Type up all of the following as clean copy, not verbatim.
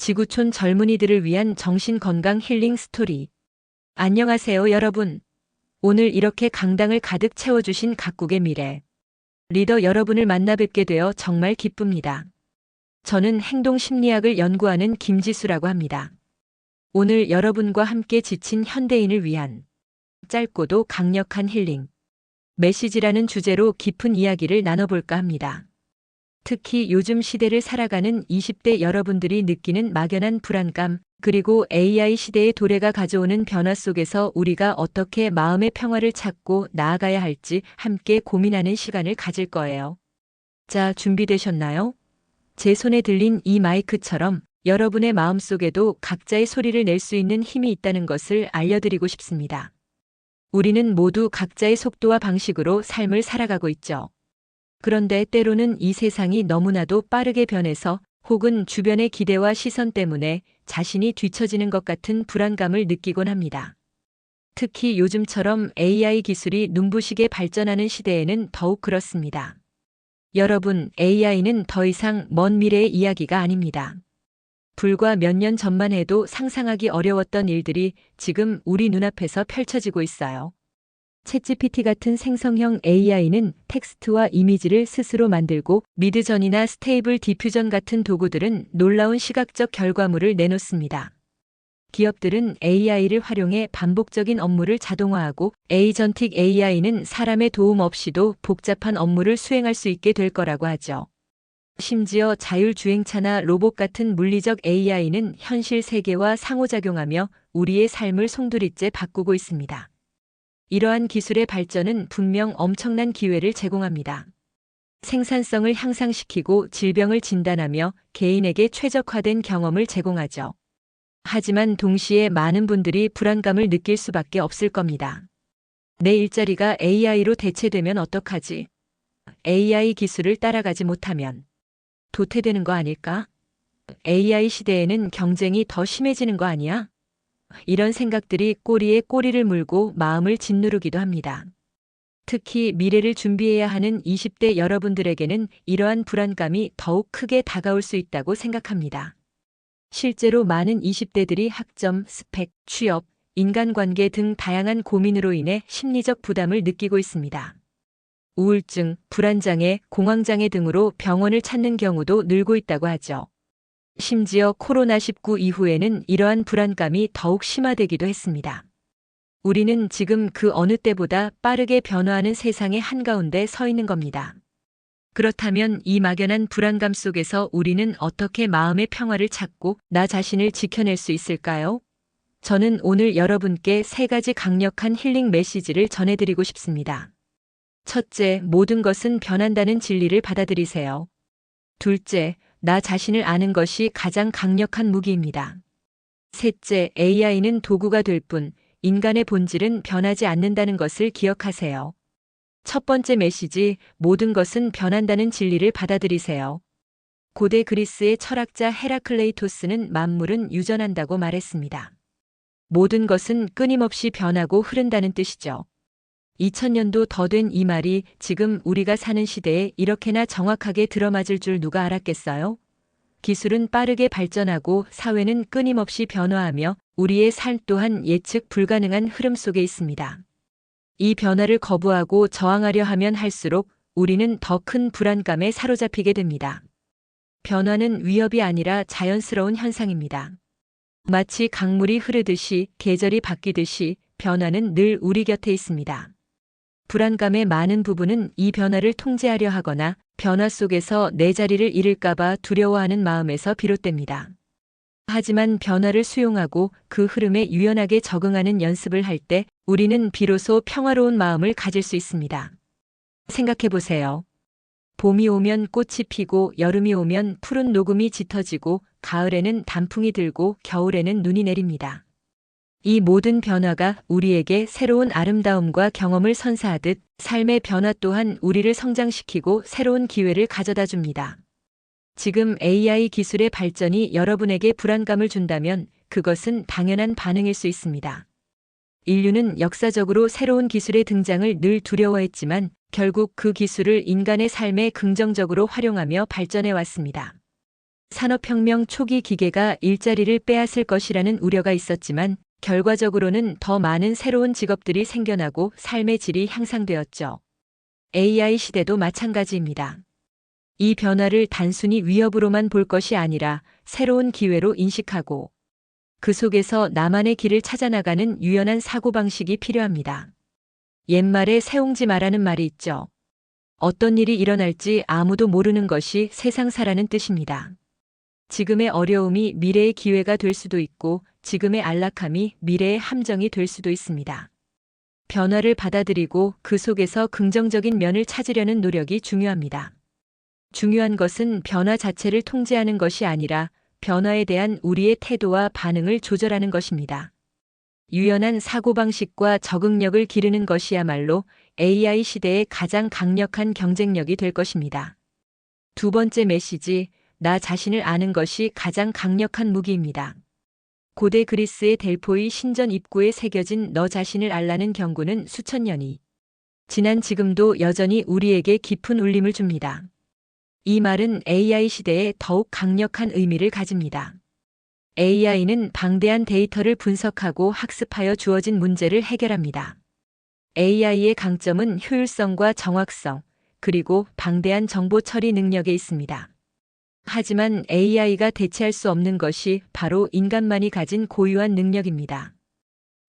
지구촌 젊은이들을 위한 정신건강 힐링 스토리. 안녕하세요, 여러분. 오늘 이렇게 강당을 가득 채워주신 각국의 미래 리더 여러분을 만나 뵙게 되어 정말 기쁩니다. 저는 행동심리학을 연구하는 김지수라고 합니다. 오늘 여러분과 함께 지친 현대인을 위한 짧고도 강력한 힐링 메시지라는 주제로 깊은 이야기를 나눠볼까 합니다. 특히 요즘 시대를 살아가는 20대 여러분들이 느끼는 막연한 불안감, 그리고 AI 시대의 도래가 가져오는 변화 속에서 우리가 어떻게 마음의 평화를 찾고 나아가야 할지 함께 고민하는 시간을 가질 거예요. 자, 준비되셨나요? 제 손에 들린 이 마이크처럼 여러분의 마음속에도 각자의 소리를 낼 수 있는 힘이 있다는 것을 알려드리고 싶습니다. 우리는 모두 각자의 속도와 방식으로 삶을 살아가고 있죠. 그런데 때로는 이 세상이 너무나도 빠르게 변해서 혹은 주변의 기대와 시선 때문에 자신이 뒤처지는 것 같은 불안감을 느끼곤 합니다. 특히 요즘처럼 AI 기술이 눈부시게 발전하는 시대에는 더욱 그렇습니다. 여러분, AI는 더 이상 먼 미래의 이야기가 아닙니다. 불과 몇 년 전만 해도 상상하기 어려웠던 일들이 지금 우리 눈앞에서 펼쳐지고 있어요. 챗GPT 같은 생성형 AI는 텍스트와 이미지를 스스로 만들고 미드전이나 스테이블 디퓨전 같은 도구들은 놀라운 시각적 결과물을 내놓습니다. 기업들은 AI를 활용해 반복적인 업무를 자동화하고 에이전틱 AI는 사람의 도움 없이도 복잡한 업무를 수행할 수 있게 될 거라고 하죠. 심지어 자율주행차나 로봇 같은 물리적 AI는 현실 세계와 상호작용하며 우리의 삶을 송두리째 바꾸고 있습니다. 이러한 기술의 발전은 분명 엄청난 기회를 제공합니다. 생산성을 향상시키고 질병을 진단하며 개인에게 최적화된 경험을 제공하죠. 하지만 동시에 많은 분들이 불안감을 느낄 수밖에 없을 겁니다. 내 일자리가 AI로 대체되면 어떡하지? AI 기술을 따라가지 못하면 도태되는 거 아닐까? AI 시대에는 경쟁이 더 심해지는 거 아니야? 이런 생각들이 꼬리에 꼬리를 물고 마음을 짓누르기도 합니다. 특히 미래를 준비해야 하는 20대 여러분들에게는 이러한 불안감이 더욱 크게 다가올 수 있다고 생각합니다. 실제로 많은 20대들이 학점, 스펙, 취업, 인간관계 등 다양한 고민으로 인해 심리적 부담을 느끼고 있습니다. 우울증, 불안장애, 공황장애 등으로 병원을 찾는 경우도 늘고 있다고 하죠. 심지어 코로나19 이후에는 이러한 불안감이 더욱 심화되기도 했습니다. 우리는 지금 그 어느 때보다 빠르게 변화하는 세상의 한가운데 서 있는 겁니다. 그렇다면 이 막연한 불안감 속에서 우리는 어떻게 마음의 평화를 찾고 나 자신을 지켜낼 수 있을까요? 저는 오늘 여러분께 3가지 강력한 힐링 메시지를 전해드리고 싶습니다. 첫째, 모든 것은 변한다는 진리를 받아들이세요. 둘째, 나 자신을 아는 것이 가장 강력한 무기입니다. 셋째, AI는 도구가 될 뿐 인간의 본질은 변하지 않는다는 것을 기억하세요. 첫 번째 메시지, 모든 것은 변한다는 진리를 받아들이세요. 고대 그리스의 철학자 헤라클레이토스는 만물은 유전한다고 말했습니다. 모든 것은 끊임없이 변하고 흐른다는 뜻이죠. 2000년도 더 된 이 말이 지금 우리가 사는 시대에 이렇게나 정확하게 들어맞을 줄 누가 알았겠어요? 기술은 빠르게 발전하고 사회는 끊임없이 변화하며 우리의 삶 또한 예측 불가능한 흐름 속에 있습니다. 이 변화를 거부하고 저항하려 하면 할수록 우리는 더 큰 불안감에 사로잡히게 됩니다. 변화는 위협이 아니라 자연스러운 현상입니다. 마치 강물이 흐르듯이 계절이 바뀌듯이 변화는 늘 우리 곁에 있습니다. 불안감의 많은 부분은 이 변화를 통제하려 하거나 변화 속에서 내 자리를 잃을까봐 두려워하는 마음에서 비롯됩니다. 하지만 변화를 수용하고 그 흐름에 유연하게 적응하는 연습을 할 때 우리는 비로소 평화로운 마음을 가질 수 있습니다. 생각해 보세요. 봄이 오면 꽃이 피고 여름이 오면 푸른 녹음이 짙어지고 가을에는 단풍이 들고 겨울에는 눈이 내립니다. 이 모든 변화가 우리에게 새로운 아름다움과 경험을 선사하듯 삶의 변화 또한 우리를 성장시키고 새로운 기회를 가져다 줍니다. 지금 AI 기술의 발전이 여러분에게 불안감을 준다면 그것은 당연한 반응일 수 있습니다. 인류는 역사적으로 새로운 기술의 등장을 늘 두려워했지만 결국 그 기술을 인간의 삶에 긍정적으로 활용하며 발전해 왔습니다. 산업혁명 초기 기계가 일자리를 빼앗을 것이라는 우려가 있었지만 결과적으로는 더 많은 새로운 직업들이 생겨나고 삶의 질이 향상되었죠. AI 시대도 마찬가지입니다. 이 변화를 단순히 위협으로만 볼 것이 아니라 새로운 기회로 인식하고 그 속에서 나만의 길을 찾아나가는 유연한 사고방식이 필요합니다. 옛말에 새옹지 마라는 말이 있죠. 어떤 일이 일어날지 아무도 모르는 것이 세상사라는 뜻입니다. 지금의 어려움이 미래의 기회가 될 수도 있고 지금의 안락함이 미래의 함정이 될 수도 있습니다. 변화를 받아들이고 그 속에서 긍정적인 면을 찾으려는 노력이 중요합니다. 중요한 것은 변화 자체를 통제하는 것이 아니라 변화에 대한 우리의 태도와 반응을 조절하는 것입니다. 유연한 사고방식과 적응력을 기르는 것이야말로 AI 시대의 가장 강력한 경쟁력이 될 것입니다. 두 번째 메시지, 나 자신을 아는 것이 가장 강력한 무기입니다. 고대 그리스의 델포이 신전 입구에 새겨진 너 자신을 알라는 경고는 수천 년이 지난 지금도 여전히 우리에게 깊은 울림을 줍니다. 이 말은 AI 시대에 더욱 강력한 의미를 가집니다. AI는 방대한 데이터를 분석하고 학습하여 주어진 문제를 해결합니다. AI의 강점은 효율성과 정확성, 그리고 방대한 정보 처리 능력에 있습니다. 하지만 AI가 대체할 수 없는 것이 바로 인간만이 가진 고유한 능력입니다.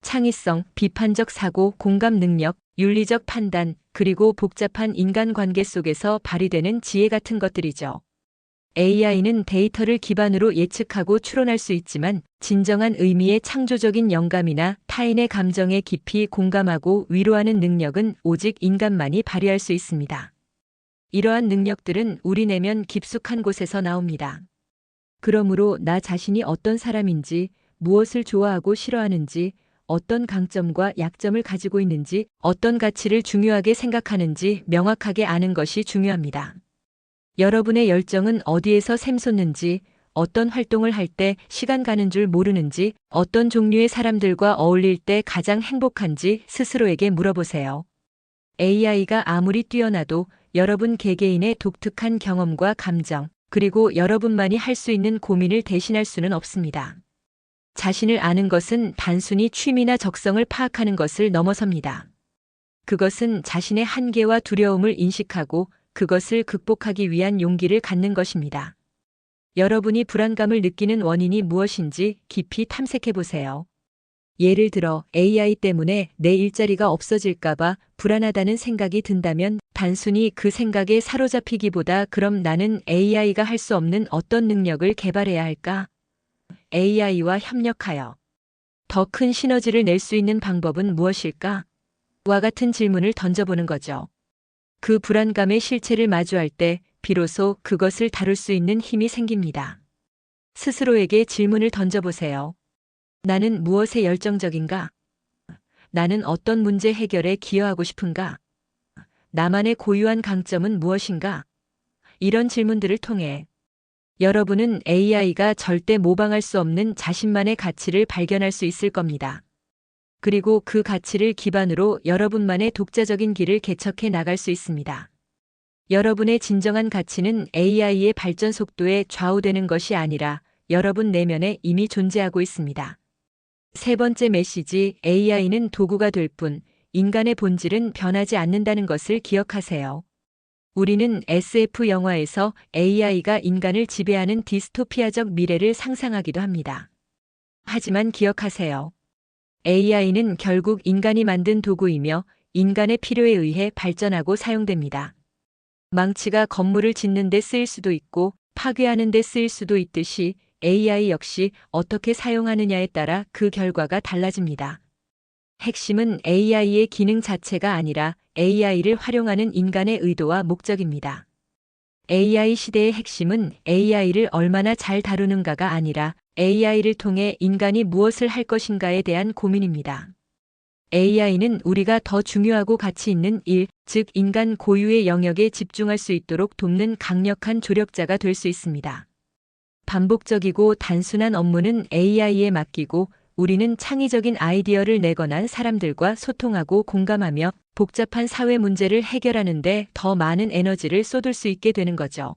창의성, 비판적 사고, 공감 능력, 윤리적 판단, 그리고 복잡한 인간관계 속에서 발휘되는 지혜 같은 것들이죠. AI는 데이터를 기반으로 예측하고 추론할 수 있지만 진정한 의미의 창조적인 영감이나 타인의 감정에 깊이 공감하고 위로하는 능력은 오직 인간만이 발휘할 수 있습니다. 이러한 능력들은 우리 내면 깊숙한 곳에서 나옵니다. 그러므로 나 자신이 어떤 사람인지, 무엇을 좋아하고 싫어하는지, 어떤 강점과 약점을 가지고 있는지, 어떤 가치를 중요하게 생각하는지 명확하게 아는 것이 중요합니다. 여러분의 열정은 어디에서 샘솟는지, 어떤 활동을 할 때 시간 가는 줄 모르는지, 어떤 종류의 사람들과 어울릴 때 가장 행복한지 스스로에게 물어보세요. AI가 아무리 뛰어나도 여러분 개개인의 독특한 경험과 감정, 그리고 여러분만이 할 수 있는 고민을 대신할 수는 없습니다. 자신을 아는 것은 단순히 취미나 적성을 파악하는 것을 넘어섭니다. 그것은 자신의 한계와 두려움을 인식하고 그것을 극복하기 위한 용기를 갖는 것입니다. 여러분이 불안감을 느끼는 원인이 무엇인지 깊이 탐색해 보세요. 예를 들어 AI 때문에 내 일자리가 없어질까봐 불안하다는 생각이 든다면 단순히 그 생각에 사로잡히기보다 그럼 나는 AI가 할 수 없는 어떤 능력을 개발해야 할까? AI와 협력하여 더 큰 시너지를 낼 수 있는 방법은 무엇일까? 와 같은 질문을 던져보는 거죠. 그 불안감의 실체를 마주할 때 비로소 그것을 다룰 수 있는 힘이 생깁니다. 스스로에게 질문을 던져보세요. 나는 무엇에 열정적인가? 나는 어떤 문제 해결에 기여하고 싶은가? 나만의 고유한 강점은 무엇인가? 이런 질문들을 통해 여러분은 AI가 절대 모방할 수 없는 자신만의 가치를 발견할 수 있을 겁니다. 그리고 그 가치를 기반으로 여러분만의 독자적인 길을 개척해 나갈 수 있습니다. 여러분의 진정한 가치는 AI의 발전 속도에 좌우되는 것이 아니라 여러분 내면에 이미 존재하고 있습니다. 세 번째 메시지, AI는 도구가 될 뿐 인간의 본질은 변하지 않는다는 것을 기억하세요. 우리는 SF 영화에서 AI가 인간을 지배하는 디스토피아적 미래를 상상하기도 합니다. 하지만 기억하세요. AI는 결국 인간이 만든 도구이며 인간의 필요에 의해 발전하고 사용됩니다. 망치가 건물을 짓는 데 쓰일 수도 있고 파괴하는 데 쓰일 수도 있듯이 AI 역시 어떻게 사용하느냐에 따라 그 결과가 달라집니다. 핵심은 AI의 기능 자체가 아니라 AI를 활용하는 인간의 의도와 목적입니다. AI 시대의 핵심은 AI를 얼마나 잘 다루는가가 아니라 AI를 통해 인간이 무엇을 할 것인가에 대한 고민입니다. AI는 우리가 더 중요하고 가치 있는 일, 즉 인간 고유의 영역에 집중할 수 있도록 돕는 강력한 조력자가 될 수 있습니다. 반복적이고 단순한 업무는 AI에 맡기고 우리는 창의적인 아이디어를 내거나 사람들과 소통하고 공감하며 복잡한 사회 문제를 해결하는 데 더 많은 에너지를 쏟을 수 있게 되는 거죠.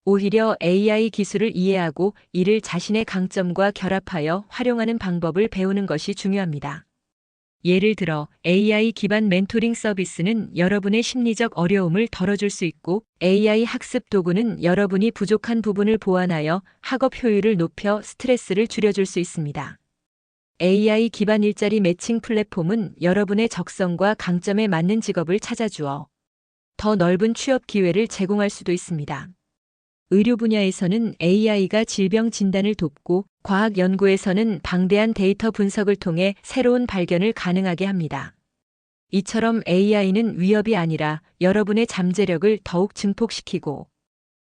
오히려 AI 기술을 이해하고 이를 자신의 강점과 결합하여 활용하는 방법을 배우는 것이 중요합니다. 예를 들어 AI 기반 멘토링 서비스는 여러분의 심리적 어려움을 덜어줄 수 있고, AI 학습 도구는 여러분이 부족한 부분을 보완하여 학업 효율을 높여 스트레스를 줄여줄 수 있습니다. AI 기반 일자리 매칭 플랫폼은 여러분의 적성과 강점에 맞는 직업을 찾아주어 더 넓은 취업 기회를 제공할 수도 있습니다. 의료 분야에서는 AI가 질병 진단을 돕고, 과학 연구에서는 방대한 데이터 분석을 통해 새로운 발견을 가능하게 합니다. 이처럼 AI는 위협이 아니라 여러분의 잠재력을 더욱 증폭시키고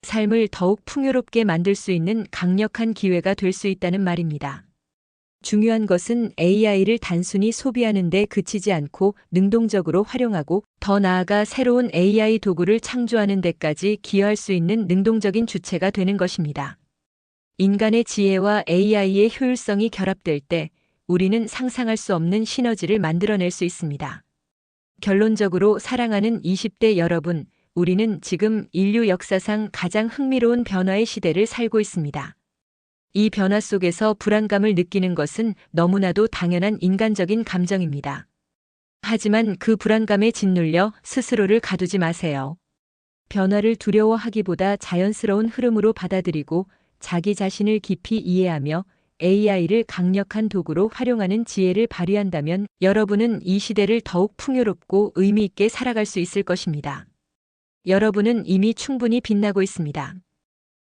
삶을 더욱 풍요롭게 만들 수 있는 강력한 기회가 될 수 있다는 말입니다. 중요한 것은 AI를 단순히 소비하는 데 그치지 않고 능동적으로 활용하고, 더 나아가 새로운 AI 도구를 창조하는 데까지 기여할 수 있는 능동적인 주체가 되는 것입니다. 인간의 지혜와 AI의 효율성이 결합될 때 우리는 상상할 수 없는 시너지를 만들어낼 수 있습니다. 결론적으로 사랑하는 20대 여러분, 우리는 지금 인류 역사상 가장 흥미로운 변화의 시대를 살고 있습니다. 이 변화 속에서 불안감을 느끼는 것은 너무나도 당연한 인간적인 감정입니다. 하지만 그 불안감에 짓눌려 스스로를 가두지 마세요. 변화를 두려워하기보다 자연스러운 흐름으로 받아들이고 자기 자신을 깊이 이해하며 AI를 강력한 도구로 활용하는 지혜를 발휘한다면 여러분은 이 시대를 더욱 풍요롭고 의미 있게 살아갈 수 있을 것입니다. 여러분은 이미 충분히 빛나고 있습니다.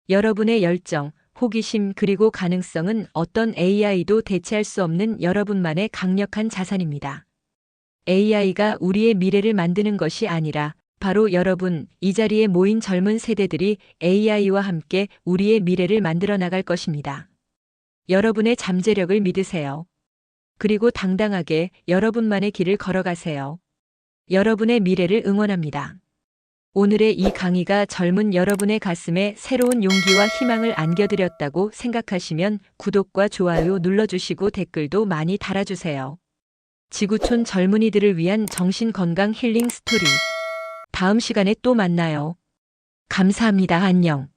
여러분의 열정, 호기심 그리고 가능성은 어떤 AI도 대체할 수 없는 여러분만의 강력한 자산입니다. AI가 우리의 미래를 만드는 것이 아니라 바로 여러분, 이 자리에 모인 젊은 세대들이 AI와 함께 우리의 미래를 만들어 나갈 것입니다. 여러분의 잠재력을 믿으세요. 그리고 당당하게 여러분만의 길을 걸어가세요. 여러분의 미래를 응원합니다. 오늘의 이 강의가 젊은 여러분의 가슴에 새로운 용기와 희망을 안겨드렸다고 생각하시면 구독과 좋아요 눌러주시고 댓글도 많이 달아주세요. 지구촌 젊은이들을 위한 정신건강 힐링 스토리. 다음 시간에 또 만나요. 감사합니다. 안녕.